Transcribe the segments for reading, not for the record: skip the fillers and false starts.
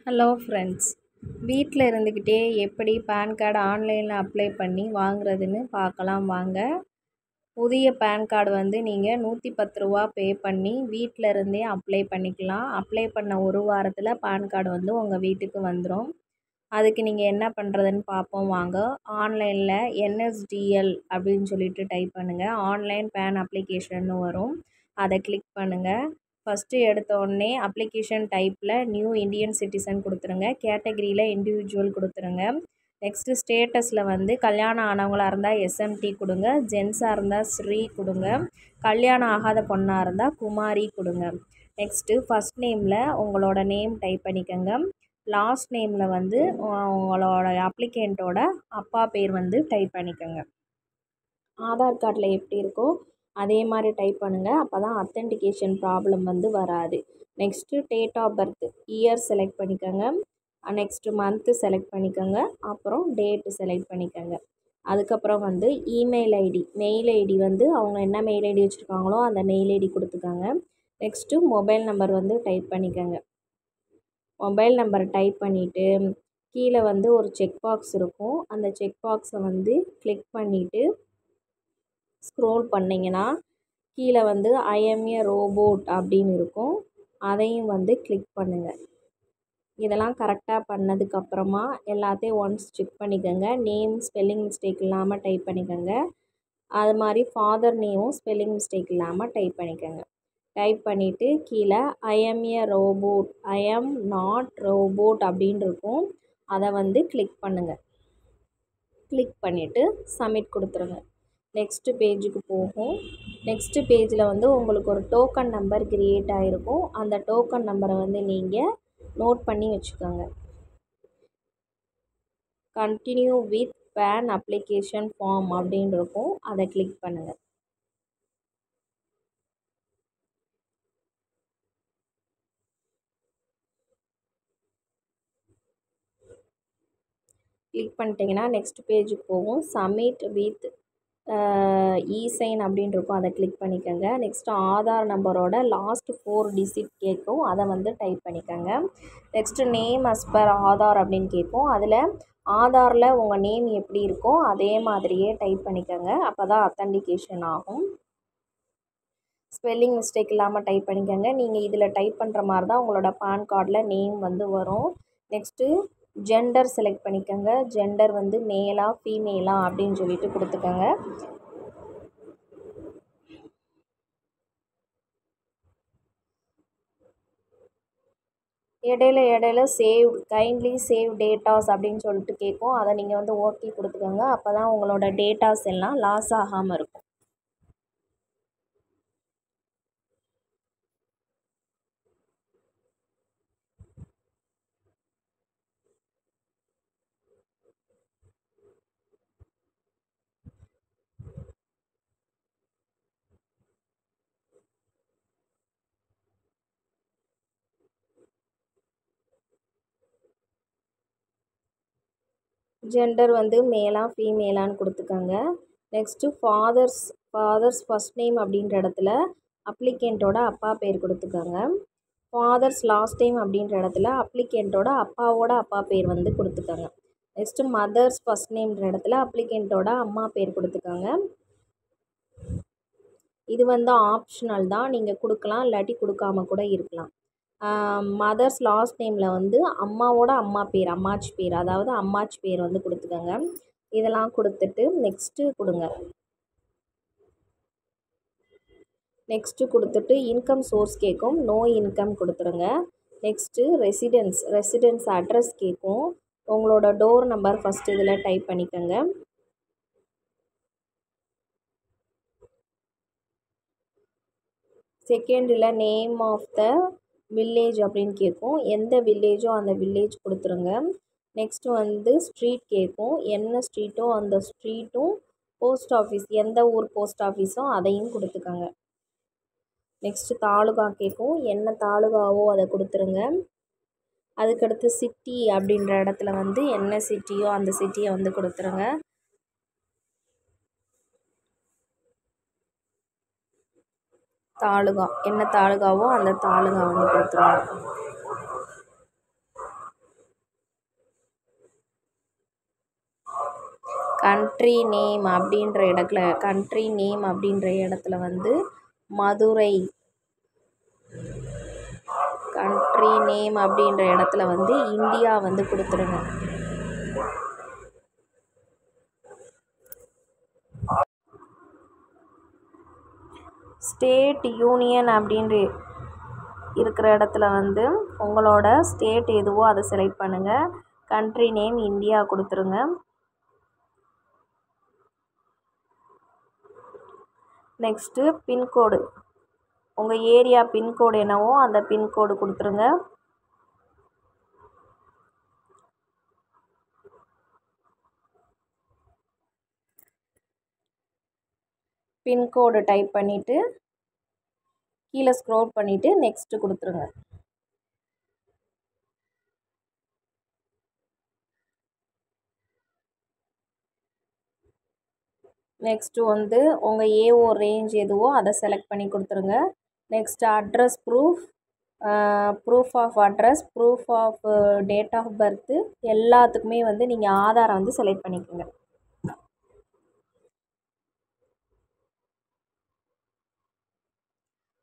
Hello friends, வீட்டில் இருந்துக்கிட்டே எப்படி பேன் கார்டு ஆன்லைனில் அப்ளை பண்ணி வாங்குறதுன்னு பார்க்கலாம் வாங்க. புதிய பேன் கார்டு நீங்கள் ₹110 பே பண்ணி வீட்டில் இருந்தே அப்ளை பண்ணிக்கலாம். அப்ளை பண்ண ஒரு வாரத்தில் பேன் கார்டு உங்கள் வீட்டுக்கு வந்துடும். அதுக்கு நீங்கள் என்ன பண்ணுறதுன்னு பார்ப்போம் வாங்க. ஆன்லைனில் NSDL அப்படின்னு சொல்லிட்டு டைப் பண்ணுங்கள். ஆன்லைன் பேன் அப்ளிகேஷன்னு வரும். அதை கிளிக் பண்ணுங்கள். ஃபஸ்ட்டு எடுத்த உடனே அப்ளிகேஷன் டைப்பில் நியூ இந்தியன் சிட்டிசன் கொடுத்துருங்க. கேட்டகரியில் இண்டிவிஜுவல் கொடுத்துருங்க. நெக்ஸ்ட்டு ஸ்டேட்டஸில் கல்யாணம் ஆனவங்களாக இருந்தால் SMT கொடுங்க. ஜென்ஸாக இருந்தால் ஸ்ரீ கொடுங்க. கல்யாணம் ஆகாத பொண்ணாக இருந்தால் குமாரி கொடுங்க. நெக்ஸ்ட்டு ஃபஸ்ட் நேமில் உங்களோட நேம் டைப் பண்ணிக்கோங்க. லாஸ்ட் நேமில் உங்களோட அப்ளிகேண்ட்டோட அப்பா பேர் டைப் பண்ணிக்கோங்க. ஆதார் கார்டில் எப்படி இருக்கோ அதே மாதிரி டைப் பண்ணுங்கள். அப்போ தான் அத்தென்டிகேஷன் ப்ராப்ளம் வராது. Next date of birth year select பண்ணிக்கோங்க. நெக்ஸ்ட்டு மந்த்து செலக்ட் பண்ணிக்கோங்க. அப்புறம் டேட்டு செலக்ட் பண்ணிக்கோங்க. அதுக்கப்புறம் இமெயில் ஐடி மெயில் ஐடி அவங்க என்ன மெயில் ஐடி வச்சுருக்காங்களோ அந்த மெயில் ஐடி கொடுத்துக்கோங்க. நெக்ஸ்ட்டு மொபைல் நம்பர் டைப் பண்ணிக்கோங்க. மொபைல் நம்பர் டைப் பண்ணிவிட்டு கீழே ஒரு செக் பாக்ஸ் இருக்கும். அந்த செக் பாக்ஸை கிளிக் பண்ணிவிட்டு ஸ்க்ரோல் பண்ணிங்கன்னா கீழே ஐ எம் ஏ ரோபோட் அப்படின்னு இருக்கும். அதையும் கிளிக் பண்ணுங்கள். இதெல்லாம் கரெக்டாக பண்ணதுக்கப்புறமா எல்லாத்தையும் ஒன்ஸ் செக் பண்ணிக்கோங்க. நேம் ஸ்பெல்லிங் மிஸ்டேக் இல்லாமல் டைப் பண்ணிக்கோங்க. அது மாதிரி ஃபாதர் நேமும் ஸ்பெல்லிங் மிஸ்டேக் இல்லாமல் டைப் பண்ணிக்கோங்க. டைப் பண்ணிவிட்டு கீழே I M A robot I am not robot அப்படின்னு இருக்கும். அதை கிளிக் பண்ணுங்கள். கிளிக் பண்ணிவிட்டு சப்மிட் கொடுத்துருங்க. நெக்ஸ்ட்டு பேஜுக்கு போகும். நெக்ஸ்ட்டு பேஜில் உங்களுக்கு ஒரு டோக்கன் நம்பர் க்ரியேட் ஆகிருக்கும். அந்த டோக்கன் நம்பரை நீங்கள் நோட் பண்ணி வச்சுக்கோங்க. Continue with PAN application form அப்படின்னு இருக்கும். அதை கிளிக் பண்ணுங்கள். கிளிக் பண்ணிட்டீங்கன்னா நெக்ஸ்ட் பேஜுக்கு போகும். சப்மிட் வித் இசைன் அப்படின்னு இருக்கும். அதை கிளிக் பண்ணிக்கோங்க. நெக்ஸ்ட்டு ஆதார் நம்பரோட லாஸ்ட் 4 டிஜிட் கேட்கும். அதை டைப் பண்ணிக்கோங்க. Next name as per Aadhaar அப்படின்னு கேட்கும். அதில் ஆதாரில் உங்கள் நேம் எப்படி இருக்கோ அதே மாதிரியே டைப் பண்ணிக்கோங்க. அப்போ தான் அத்தன்டிகேஷன் ஆகும். ஸ்பெல்லிங் மிஸ்டேக் இல்லாமல் டைப் பண்ணிக்கோங்க. நீங்கள் இதில் டைப் பண்ணுற மாதிரி தான் உங்களோட பேன் கார்டில் நேம் வரும். நெக்ஸ்ட்டு ஜெண்டர் செலக்ட் பண்ணிக்கோங்க. ஜெண்டர் மேலா ஃபீமேலா அப்படின்னு சொல்லிட்டு கொடுத்துக்கோங்க. இடையில கைண்ட்லி சேவ் டேட்டாஸ் அப்படின்னு சொல்லிட்டு கேட்கும். அதை நீங்கள் ஓகே கொடுத்துக்கோங்க. அப்போ தான் உங்களோட டேட்டாஸ் எல்லாம் லாஸ் ஆகாமல் இருக்கும். ஜெண்டர் மேலா ஃபீமேலான்னு கொடுத்துக்கோங்க. நெக்ஸ்ட்டு ஃபாதர்ஸ் ஃபஸ்ட் நேம் அப்படின்ற இடத்துல அப்ளிகேண்ட்டோட அப்பா பேர் கொடுத்துக்கோங்க. ஃபாதர்ஸ் லாஸ்ட் நேம் அப்படின்ற இடத்துல அப்ளிகேண்ட்டோட அப்பாவோட அப்பா பேர் கொடுத்துக்கோங்க. நெக்ஸ்ட்டு மதர்ஸ் ஃபஸ்ட் நேம்ன்ற இடத்துல அப்ளிகேண்ட்டோட அம்மா பேர் கொடுத்துக்கோங்க. இது ஆப்ஷனல் தான். நீங்கள் கொடுக்கலாம், இல்லாட்டி கொடுக்காம கூட இருக்கலாம். மதர்ஸ் லாஸ்ட் நேமில் அம்மாவோட அம்மா பேர் அம்மாச்சி பேர், அதாவது அம்மாச்சி பேர் கொடுத்துக்கோங்க. இதெல்லாம் கொடுத்துட்டு நெக்ஸ்ட்டு கொடுங்க. நெக்ஸ்ட்டு கொடுத்துட்டு இன்கம் சோர்ஸ் கேட்கும். நோ இன்கம் கொடுத்துருங்க. நெக்ஸ்ட்டு ரெசிடென்ஸ் அட்ரஸ் கேட்கும். உங்களோட டோர் நம்பர் ஃபஸ்ட்டு இதில் டைப் பண்ணிக்கோங்க. செகண்டில் நேம் ஆஃப் த வில்லேஜ் அப்படின்னு கேட்கும். எந்த வில்லேஜோ அந்த வில்லேஜ் கொடுத்துருங்க. நெக்ஸ்ட்டு ஸ்ட்ரீட் கேட்கும். என்ன ஸ்ட்ரீட்டோ அந்த ஸ்ட்ரீட்டும் போஸ்ட் ஆஃபீஸ் எந்த ஊர் போஸ்ட் ஆஃபீஸோ அதையும் கொடுத்துக்கோங்க. நெக்ஸ்ட்டு தாலுகா கேட்கும். என்ன தாலுகாவோ அதை கொடுத்துருங்க. அதுக்கடுத்து சிட்டி அப்படின்ற இடத்துல என்ன சிட்டியோ அந்த சிட்டியை கொடுத்துருங்க. தாலுகா என்ன தாலுகாவோ அந்த தாலுகா கொடுத்துருங்க. கண்ட்ரி நேம் அப்படின்ற இடத்துல வந்து மதுரை. கண்ட்ரி நேம் அப்படின்ற இடத்துல வந்து இந்தியா வந்து கொடுத்துருங்க. ஸ்டேட் யூனியன் அப்படின்ற இருக்கிற இடத்துல வந்து உங்களோட ஸ்டேட் எதுவோ அதை செலக்ட் பண்ணுங்கள். கண்ட்ரி நேம் இந்தியா கொடுத்துருங்க. நெக்ஸ்ட்டு பின்கோடு, உங்கள் ஏரியா பின்கோடு என்னவோ அந்த பின்கோடு கொடுத்துருங்க. பின்கோடு டைப் பண்ணிவிட்டு கீழே ஸ்க்ரோல் பண்ணிவிட்டு நெக்ஸ்ட்டு கொடுத்துருங்க. நெக்ஸ்ட்டு வந்து உங்கள் ஏஓ ரேஞ்ச் எதுவோ அதை செலக்ட் பண்ணி கொடுத்துருங்க. Next address proof of address, proof of date of birth எல்லாத்துக்குமே வந்து நீங்கள் ஆதாரை வந்து செலக்ட் பண்ணிக்கோங்க.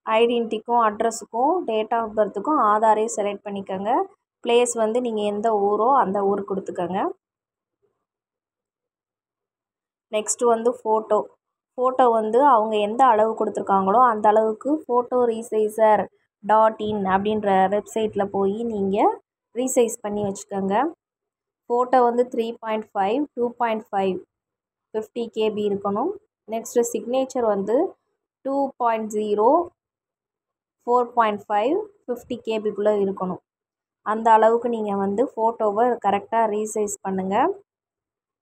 ஐடென்டிட்டிக்கும் அட்ரஸுக்கும் டேட் ஆஃப் பர்த்துக்கும் ஆதாரே செலக்ட் பண்ணிக்கோங்க. ப்ளேஸ் வந்து நீங்கள் எந்த ஊரோ அந்த ஊர் கொடுத்துக்கோங்க. நெக்ஸ்ட்டு வந்து ஃபோட்டோ வந்து அவங்க எந்த அளவு கொடுத்துருக்காங்களோ அந்த அளவுக்கு photoresizer.in அப்படின்ற வெப்சைட்டில் போய் நீங்கள் ரீசைஸ் பண்ணி வச்சுக்கோங்க. ஃபோட்டோ வந்து 3.5, 2.5 50 KB இருக்கணும். நெக்ஸ்ட்டு சிக்னேச்சர் வந்து 2.0, 4.5 50 KBக்குள்ளே இருக்கணும். அந்த அளவுக்கு நீங்கள் வந்து ஃபோட்டோவை கரெக்டாக ரீசைஸ் பண்ணுங்கள்.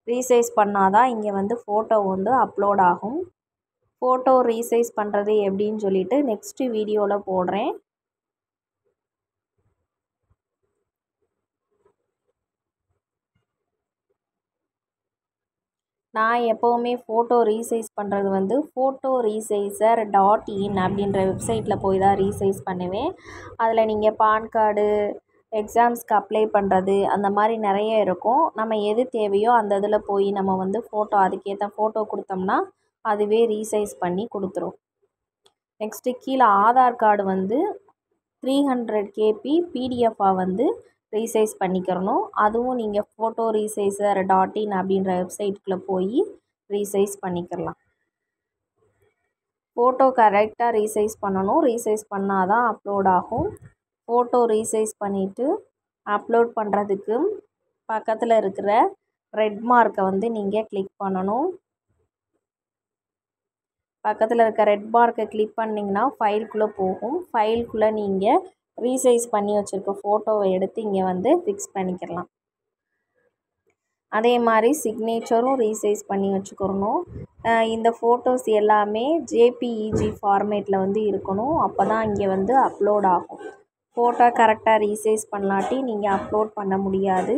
ரீசைஸ் பண்ணால் தான் இங்கே வந்து ஃபோட்டோ வந்து அப்லோட் ஆகும். ஃபோட்டோ ரீசைஸ் பண்ணுறது எப்படின்னு சொல்லிட்டு நெக்ஸ்ட்டு வீடியோவில் போடுறேன். நான் எப்போவுமே ஃபோட்டோ ரீசைஸ் பண்ணுறது வந்து photoresizer.in அப்படின்ற வெப்சைட்டில் போய் தான் ரீசைஸ் பண்ணுவேன். அதில் நீங்கள் பான் கார்டு, எக்ஸாம்ஸ்க்கு அப்ளை பண்ணுறது அந்த மாதிரி நிறைய இருக்கும். நம்ம எது தேவையோ அந்த இதில் போய் நம்ம வந்து அதுக்கேற்ற ஃபோட்டோ கொடுத்தோம்னா அதுவே ரீசைஸ் பண்ணி கொடுத்துரும். நெக்ஸ்ட்டு கீழே ஆதார் கார்டு வந்து 300 KB பிடிஎஃபாக வந்து ரீசைஸ் பண்ணிக்கிறணும். அதுவும் நீங்கள் photoresizer.in அப்படின்ற வெப்சைட்டுக்குள்ளே போய் ரீசைஸ் பண்ணிக்கலாம். ஃபோட்டோ கரெக்டாக ரீசைஸ் பண்ணணும். ரீசைஸ் பண்ணால் தான் அப்லோட் ஆகும். ஃபோட்டோ ரீசைஸ் பண்ணிவிட்டு அப்லோட் பண்ணுறதுக்கு பக்கத்தில் இருக்கிற ரெட் மார்க்கை வந்து நீங்கள் கிளிக் பண்ணணும். பக்கத்தில் இருக்க ரெட் மார்க்கை கிளிக் பண்ணிங்கன்னா ஃபைலுக்குள்ளே போகும். ஃபைலுக்குள்ளே நீங்கள் ரீசைஸ் பண்ணி வச்சுருக்க ஃபோட்டோவை எடுத்து இங்கே வந்து ஃபிக்ஸ் பண்ணிக்கலாம். அதே மாதிரி சிக்னேச்சரும் ரீசைஸ் பண்ணி வச்சுக்கிறணும். இந்த ஃபோட்டோஸ் எல்லாமே ஜேபிஇஜி ஃபார்மேட்டில் வந்து இருக்கணும். அப்போ தான் இங்கே வந்து அப்லோட் ஆகும். ஃபோட்டோ கரெக்டாக ரீசைஸ் பண்ணாட்டி நீங்கள் அப்லோட் பண்ண முடியாது.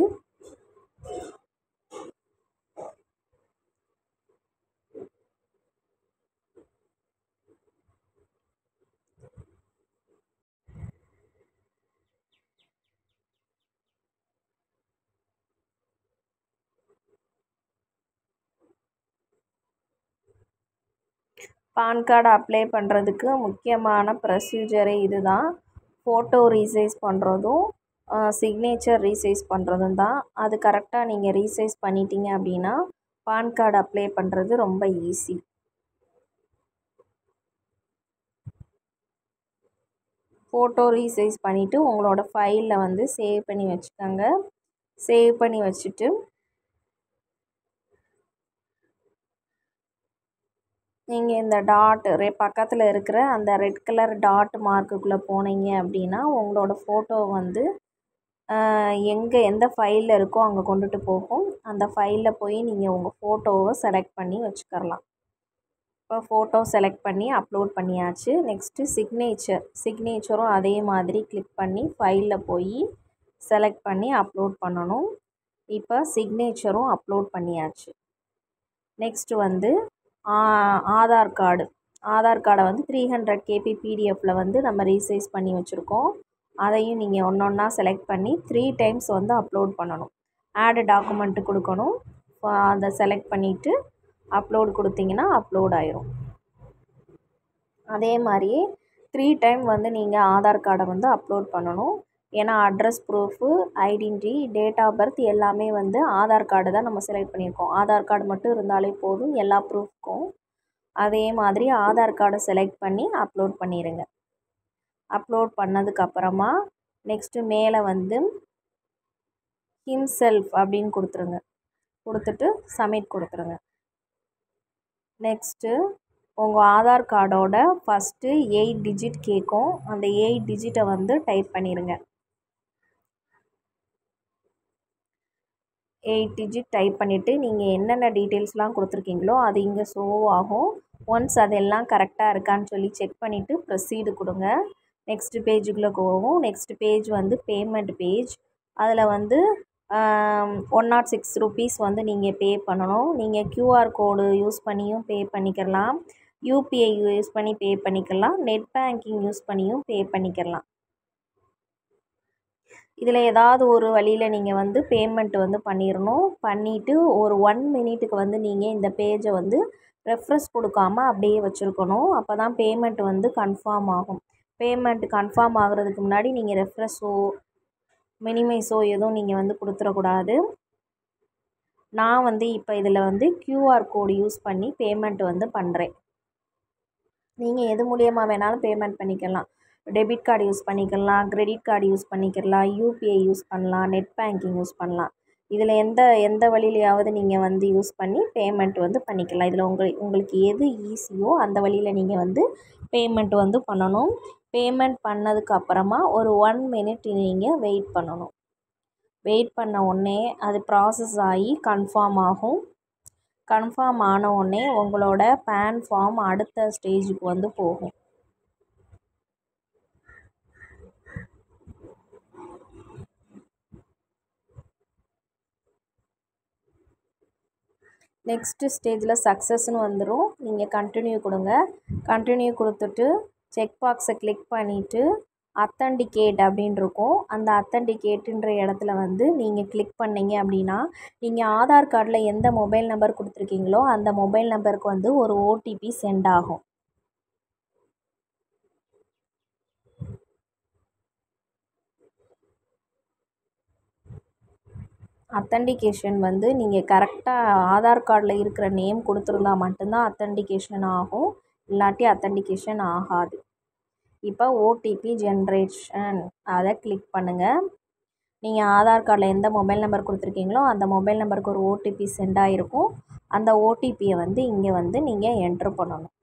பான் கார்டு அப்ளை பண்ணுறதுக்கு முக்கியமான ப்ரொசீஜரே இது தான். ஃபோட்டோ ரீசைஸ் பண்ணுறதும் சிக்னேச்சர் ரீசைஸ் பண்ணுறதும் தான். அது கரெக்டாக நீங்கள் ரீசைஸ் பண்ணிட்டீங்க அப்படின்னா பான் கார்டு அப்ளை பண்ணுறது ரொம்ப ஈஸி. ஃபோட்டோ ரீசைஸ் பண்ணிவிட்டு உங்களோட ஃபைலில் வந்து சேவ் பண்ணி வச்சுக்கோங்க. சேவ் பண்ணி வச்சுட்டு நீங்கள் இந்த பக்கத்தில் இருக்கிற அந்த ரெட் கலர் டாட் மார்க்குள்ளே போனீங்க அப்படின்னா உங்களோட ஃபோட்டோ வந்து எந்த ஃபைலில் இருக்கோ அங்கே கொண்டுட்டு போகும். அந்த ஃபைலில் போய் நீங்கள் உங்கள் ஃபோட்டோவை செலக்ட் பண்ணி வச்சுக்கலாம். இப்போ ஃபோட்டோ செலக்ட் பண்ணி அப்லோட் பண்ணியாச்சு. நெக்ஸ்ட்டு சிக்னேச்சரும் அதே மாதிரி கிளிக் பண்ணி ஃபைலில் போய் செலக்ட் பண்ணி அப்லோட் பண்ணணும். இப்போ சிக்னேச்சரும் அப்லோட் பண்ணியாச்சு. நெக்ஸ்ட்டு வந்து ஆதார் கார்டை வந்து 300 KB பிடிஎஃப்பில் வந்து நம்ம ரீசைஸ் பண்ணி வச்சுருக்கோம். அதையும் நீங்கள் ஒன்றா செலக்ட் பண்ணி 3 டைம்ஸ் வந்து அப்லோட் பண்ணணும். ஆட் டாக்குமெண்ட்டு கொடுக்கணும். அதை செலக்ட் பண்ணிவிட்டு அப்லோட் கொடுத்தீங்கன்னா அப்லோட் ஆயிரும். அதே மாதிரி 3 டைம் வந்து நீங்கள் ஆதார் கார்டை வந்து அப்லோட் பண்ணணும். ஏன்னா address proof, identity, date of birth எல்லாமே வந்து ஆதார் கார்டு தான் நம்ம செலக்ட் பண்ணியிருக்கோம். ஆதார் கார்டு மட்டும் இருந்தாலே போதும் எல்லா ப்ரூஃப்க்கும். அதே மாதிரி ஆதார் கார்டை செலக்ட் பண்ணி அப்லோட் பண்ணிடுங்க. அப்லோட் பண்ணதுக்கப்புறமா நெக்ஸ்ட்டு மேலே வந்து ஹிம்செல்ஃப் அப்படின்னு கொடுத்துருங்க. கொடுத்துட்டு சப்மிட் கொடுத்துருங்க. நெக்ஸ்ட்டு உங்கள் ஆதார் கார்டோட ஃபஸ்ட்டு 8 டிஜிட் கேட்கும். அந்த 8 டிஜிட்டை வந்து டைப் பண்ணிடுங்க. 8 டிஜிட் டைப் பண்ணிவிட்டு நீங்கள் என்னென்ன டீட்டெயில்ஸ்லாம் கொடுத்துருக்கீங்களோ அது இங்கே ஷோ ஆகும். ஒன்ஸ் அதெல்லாம் கரெக்டாக இருக்கான்னு சொல்லி செக் பண்ணிவிட்டு ப்ரொசீடு கொடுங்க. நெக்ஸ்ட்டு பேஜுக்குள்ளே போகும். நெக்ஸ்ட் பேஜ் வந்து பேமெண்ட் பேஜ். அதில் வந்து 106 ருபீஸ் வந்து நீங்கள் பே பண்ணணும். நீங்கள் கியூஆர் கோடு யூஸ் பண்ணியும் பே பண்ணிக்கலாம், யூபிஐ யூஸ் பண்ணி பே பண்ணிக்கலாம், நெட் பேங்கிங் யூஸ் பண்ணியும் பே பண்ணிக்கலாம். இதில் ஏதாவது ஒரு வழியில் நீங்கள் வந்து பேமெண்ட் வந்து பண்ணிடணும். பண்ணிவிட்டு ஒரு 1 மினிட்டுக்கு வந்து நீங்கள் இந்த பேஜை வந்து ரெஃப்ரெஷ் கொடுக்காமல் அப்படியே வச்சுருக்கணும். அப்போ தான் பேமெண்ட் வந்து கன்ஃபார்ம் ஆகும். பேமெண்ட் கன்ஃபார்ம் ஆகிறதுக்கு முன்னாடி நீங்கள் ரெஃப்ரெஷோ மினிமைஸோ எதுவும் நீங்கள் வந்து கொடுத்துடக்கூடாது. நான் வந்து இப்போ இதில் வந்து கியூஆர் கோடு யூஸ் பண்ணி பேமெண்ட் வந்து பண்ணுறேன். நீங்கள் எது மூலியமாக வேணாலும் பேமெண்ட் பண்ணிக்கலாம். டெபிட் கார்டு யூஸ் பண்ணிக்கலாம், கிரெடிட் கார்டு யூஸ் பண்ணிக்கலாம், யூபிஐ யூஸ் பண்ணலாம், நெட் பேங்கிங் யூஸ் பண்ணலாம். இதில் எந்த வழியிலையாவது நீங்கள் வந்து யூஸ் பண்ணி பேமெண்ட் வந்து பண்ணிக்கலாம். இதில் உங்களுக்கு எது ஈஸியோ அந்த வழியில் நீங்கள் வந்து பேமெண்ட் வந்து பண்ணணும். பேமெண்ட் பண்ணதுக்கப்புறமா ஒரு 1 மினிட் நீங்கள் வெயிட் பண்ணணும். வெயிட் பண்ண உடனே அது ப்ராசஸ் ஆகி கன்ஃபார்ம் ஆகும். கன்ஃபார்ம் ஆன உடனே உங்களோட பேன் ஃபார்ம் அடுத்த ஸ்டேஜுக்கு வந்து போகும். நெக்ஸ்ட்டு ஸ்டேஜில் சக்ஸஸ்னு வந்துடும். நீங்கள் கண்டினியூ கொடுங்க. கண்டினியூ கொடுத்துட்டு செக் பாக்ஸை கிளிக் பண்ணிவிட்டு அத்தன்டிகேட் அப்படின்னு இருக்கும். அந்த அத்தன்டிகேட்டுன்ற இடத்துல வந்து நீங்கள் கிளிக் பண்ணிங்க அப்படின்னா நீங்கள் ஆதார் கார்டில் எந்த மொபைல் நம்பர் கொடுத்துருக்கீங்களோ அந்த மொபைல் நம்பருக்கு வந்து ஒரு ஓடிபி சென்ட் ஆகும். அத்தன்டிகேஷன் வந்து நீங்கள் கரெக்டாக ஆதார் கார்டில் இருக்கிற நேம் கொடுத்துருந்தா மட்டும்தான் அத்தன்டிகேஷன் ஆகும், இல்லாட்டி அத்தன்டிகேஷன் ஆகாது. இப்போ ஓடிபி ஜென்ரேஷன் அதை கிளிக் பண்ணுங்கள். நீங்கள் ஆதார் கார்டில் எந்த மொபைல் நம்பர் கொடுத்துருக்கீங்களோ அந்த மொபைல் நம்பருக்கு ஒரு ஓடிபி சென்ட் ஆகிருக்கும். அந்த ஓடிபியை வந்து இங்கே வந்து நீங்கள் என்ட்ரு பண்ணணும்.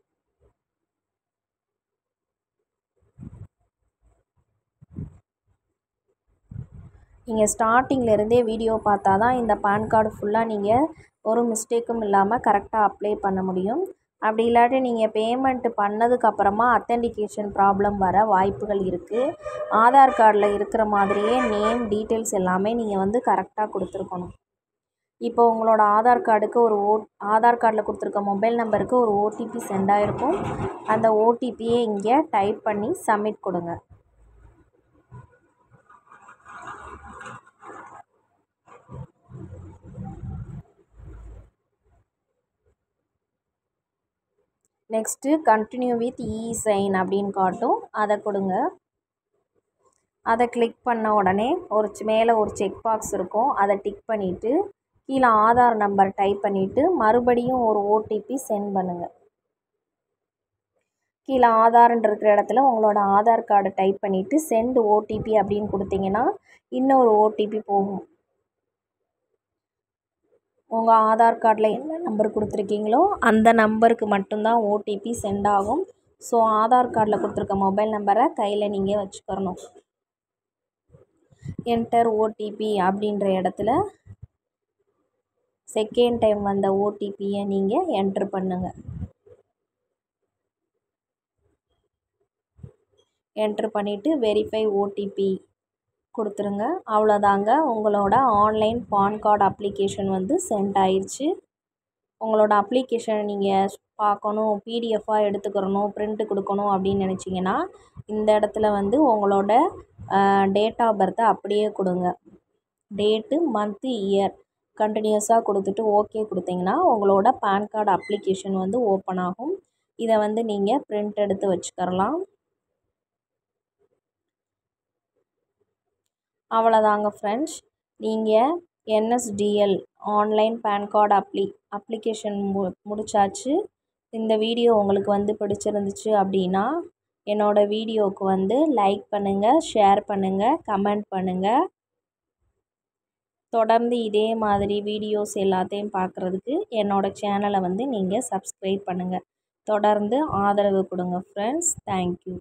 நீங்கள் ஸ்டார்டிங்லேருந்தே வீடியோ பார்த்தா தான் இந்த பேன் கார்டு ஃபுல்லாக நீங்கள் ஒரு மிஸ்டேக்கும் இல்லாமல் கரெக்டாக அப்ளை பண்ண முடியும். அப்படி இல்லாட்டி நீங்கள் பேமெண்ட் பண்ணதுக்கப்புறமா அத்தன்டிகேஷன் ப்ராப்ளம் வர வாய்ப்புகள் இருக்குது. ஆதார் கார்டில் இருக்கிற மாதிரியே நேம் டீட்டெயில்ஸ் எல்லாமே நீங்கள் வந்து கரெக்டாக கொடுத்துருக்கணும். இப்போ உங்களோட ஆதார் கார்டுக்கு ஆதார் கார்டில் கொடுத்துருக்க மொபைல் நம்பருக்கு ஒரு ஓடிபி சென்ட் ஆகிருக்கும். அந்த ஓடிபியை இங்கே டைப் பண்ணி சப்மிட் கொடுங்க. நெக்ஸ்ட்டு கண்டினியூ வித் இ-சைன் அப்படின்னு காட்டும், அதை கொடுங்க. அதை கிளிக் பண்ண உடனே மேலே ஒரு செக் பாக்ஸ் இருக்கும், அதை டிக் பண்ணிவிட்டு கீழே ஆதார் நம்பர் டைப் பண்ணிவிட்டு மறுபடியும் ஒரு ஓடிபி சென்ட் பண்ணுங்கள். கீழே ஆதார்ன்ற இருக்கிற இடத்துல உங்களோட ஆதார் கார்டை டைப் பண்ணிவிட்டு சென்ட் ஓடிபி அப்படின்னு கொடுத்தீங்கன்னா இன்னொரு ஓடிபி போகும். உங்கள் ஆதார் கார்டில் என்ன நம்பர் கொடுத்துருக்கீங்களோ அந்த நம்பருக்கு மட்டும்தான் ஓடிபி சென்ட் ஆகும். ஸோ ஆதார் கார்டில் கொடுத்துருக்க மொபைல் நம்பரை கையில் நீங்கள் வச்சுக்கிறணும். என்டர் ஓடிபி அப்படின்ற இடத்துல செகண்ட் டைம் வந்த ஓடிபியை நீங்கள் என்ட்ரு பண்ணுங்கள். என்ட்ரு பண்ணிவிட்டு வெரிஃபை ஓடிபி கொடுத்துருங்க. அவ்வளோதாங்க, உங்களோட ஆன்லைன் பான் கார்டு அப்ளிகேஷன் வந்து சென்ட் ஆயிடுச்சு. உங்களோட அப்ளிகேஷனை நீங்கள் பார்க்கணும், பிடிஎஃபாக எடுத்துக்கிறணும், பிரிண்ட்டு கொடுக்கணும் அப்படின்னு நினச்சிங்கன்னா இந்த இடத்துல வந்து உங்களோட டேட் ஆஃப் பர்த்தை அப்படியே கொடுங்க. டேட்டு, மந்த்து, இயர் கண்டினியூஸாக கொடுத்துட்டு ஓகே கொடுத்தீங்கன்னா உங்களோட பேன் கார்டு அப்ளிகேஷன் வந்து ஓப்பன் ஆகும். இதை வந்து நீங்கள் பிரிண்ட் எடுத்து வச்சுக்கிறலாம். அவ்வளோதாங்க ஃப்ரெண்ட்ஸ், நீங்கள் NSDL online PAN card application முடிச்சாச்சு. இந்த வீடியோ உங்களுக்கு வந்து பிடிச்சிருந்துச்சு அப்படின்னா என்னோடய வீடியோவுக்கு வந்து லைக் பண்ணுங்கள், ஷேர் பண்ணுங்கள், கமெண்ட் பண்ணுங்கள். தொடர்ந்து இதே மாதிரி வீடியோஸ் எல்லாத்தையும் பார்க்குறதுக்கு என்னோடய சேனலை வந்து நீங்கள் சப்ஸ்கிரைப் பண்ணுங்கள். தொடர்ந்து ஆதரவு கொடுங்க ஃப்ரெண்ட்ஸ். தேங்க்யூ.